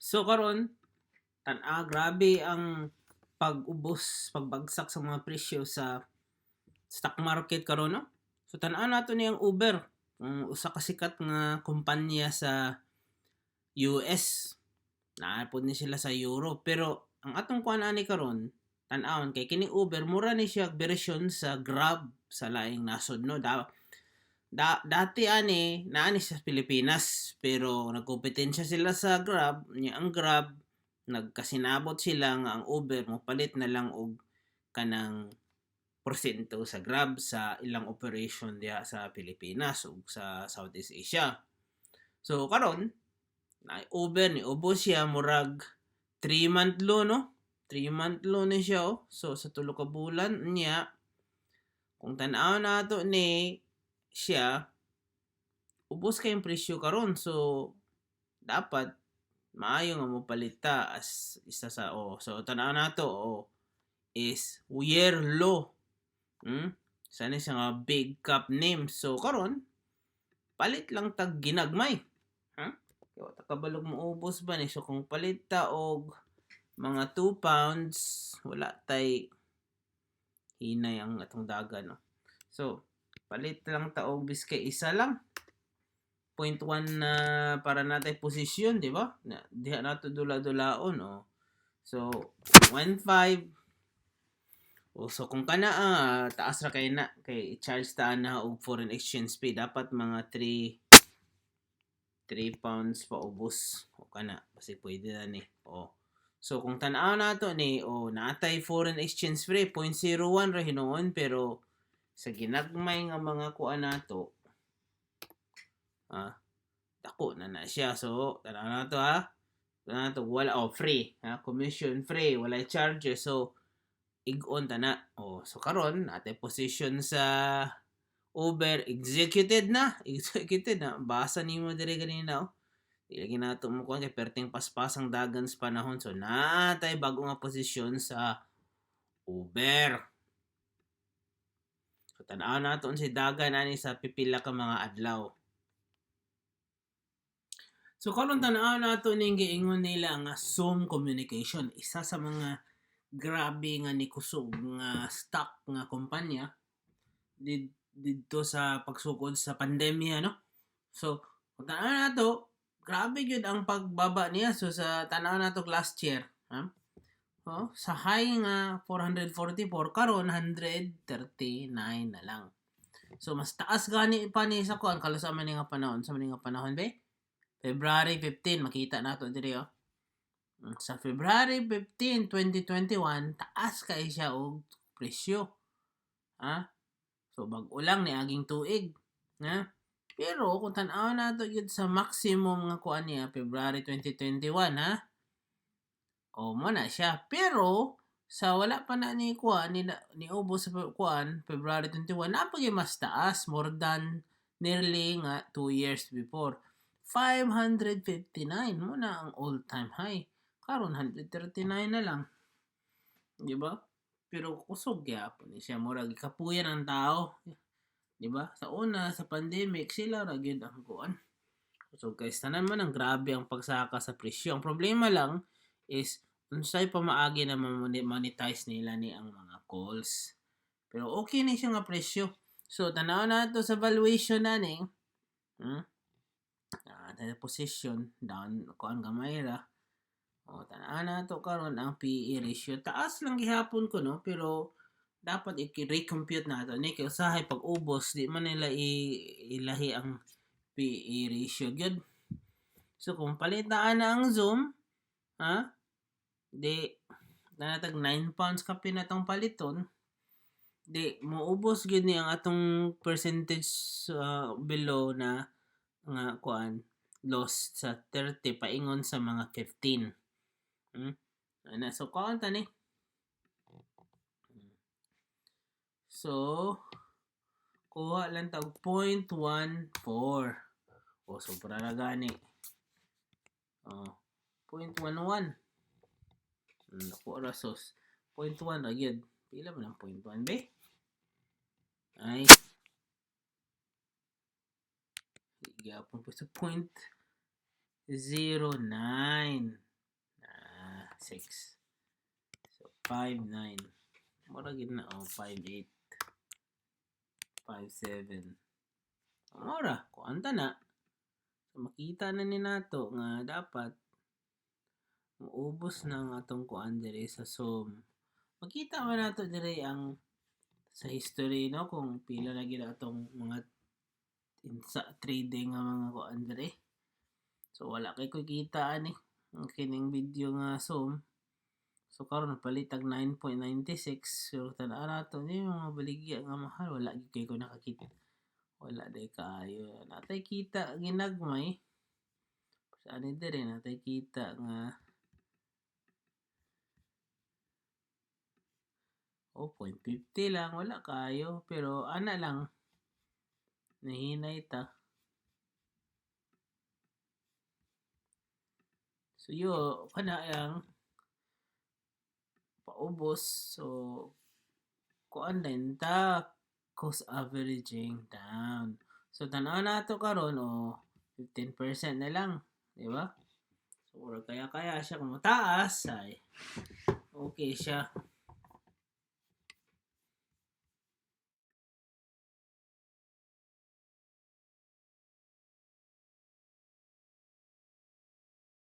So karon grabe ang pagbagsak sa mga presyo sa stock market karon, no? So tan-aw nato niyang Uber, usa ka sikat nga kumpanya sa US. Naapod ni sila sa Europe pero ang atong kuan ani karon tan-awon kay kini Uber mura ni siya bersyon sa Grab sa laing nasod, no? Dati ani naani sa Pilipinas pero nagkompetensya sila sa Grab, nya ang Grab nagkasinabot sila nga ang Uber mopalit na lang og kanang porsyento sa Grab sa ilang operation diha sa Pilipinas ug sa Southeast Asia. So karon na Uber ni ubos siya murag 3-month loan, no? 3-month loan ni siya, oh. So sa tulo ka bulan niya kung tan-aw nato ni siya ubos kayong presyo karon. So dapat maayo nga mopalita as isa sa so tan-aw nato is year low. Sana siya nga big cap name. So karon palit lang tag ginagmay. Kaya kabalog mo ubos ba ni, so kung palit ta og mga 2 pounds wala tay hinay ang atong dagan, no? So palit lang ta og biskay isa lang 0.1 na para natay posisyon, di ba? Diha nato dula-dulaon, oh. So 1.5. So kung kana taas ra kay na kay charge ta na og foreign exchange fee dapat mga 3 pounds pa ubos o kana kasi pwede na ni. So kung tan-aw nato ni natay foreign exchange fee 0.01 ra hinuon pero sa ginagmay nga mga kuan nato dako na siya. So tan-aw nato wala free, commission free, wala charges. So ig-on ta na. So karon natay position sa Uber executed na. Basa nimo dire ganina, Di lagi nato mo kung kay perting paspasang dagan sa panahon. So natay bago nga posisyon sa Uber. So tan-aw nato si dagan ani sa pipila ka mga adlaw. So karon tan-aw nato ning giingon nila nga Zoom communication, isa sa mga grabe nga ni kusog nga stock nga kumpanya dito sa pagsugod sa pandemya, no? So kung tan-aw nato grabe gyud ang pagbaba niya. So sa tan-aw nato last year, sa high nga 444 karon 139 na lang. So mas taas gani pa ni sa kuan kalos sa man nga panahon. Sa man nga panahon be? February 15 makita nato diri, sa February 15, 2021 taas kay siya og presyo. So bag-o lang ni aging tuig, pero kung tan-aw nato gyud sa maximum nga kuan niya February 2021, mo na siya. Pero sa wala pa na ni kuan ni ubos sa kuan February 21 napag mas taas, more than nearly nga 2 years before. 559 mo na ang all-time high. Karon 139 na lang. Di ba? Pero kusog gyapon ni siya, murag kapuyan ang tao. Di ba? Sa una sa pandemic sila ra gyud ang kuan. So guys, tanan man ang grabe ang pagsaka sa presyo. Ang problema lang is unsay pamaagi na monetize nila ni ang mga calls. Pero okay ni siya nga presyo. So tanaw na to sa valuation na ni. Position down kuan gamay ra. Tanaw na to karon ang PE ratio. Taas lang gihapon ko, no? Pero dapat i-recompute nato ni kay usahay pag ubos di man nila ilahi ang PE ratio gyud. So kung palitaan na ang Zoom, di nanatag 9 pounds ka pinatong paliton, di moubos gyud ni ang atong percentage below na nga kuan loss sa 30 paingon sa mga 15. So kuan ta ni. So kuha lang tag 0.14. Sobra na gani. 0.11. Naku rasos. 0.1 ra gyud. Pila man ang 0.1 be? Ay. Gyapon po sa 0.09. 6. So 5.9. Mura gid na 5.8. 5.7. Mura kuanta na. So makita na ni nato nga dapat maubos na ang atong kuan diri sa SOM. Makita man nato diri ang sa history no kung pila na gid atong mga sa trading nga mga kuan diri. So wala kay ko kita ani ang kining video nga SOM. So karon napalitag 9.96. So tan-aw nato ni mga baligya nga mahal wala gid kay ko nakakita. Wala day kaayo. Natay kita ginagmay. Sa ani diri natay kita nga 0.50 lang wala kayo pero ana lang nahinay ta. So yo kana yang paubos so kuan din ta cost averaging down. So tan-aw nato karon 15% na lang, di ba? So kaya siya kung mataas ay okay siya.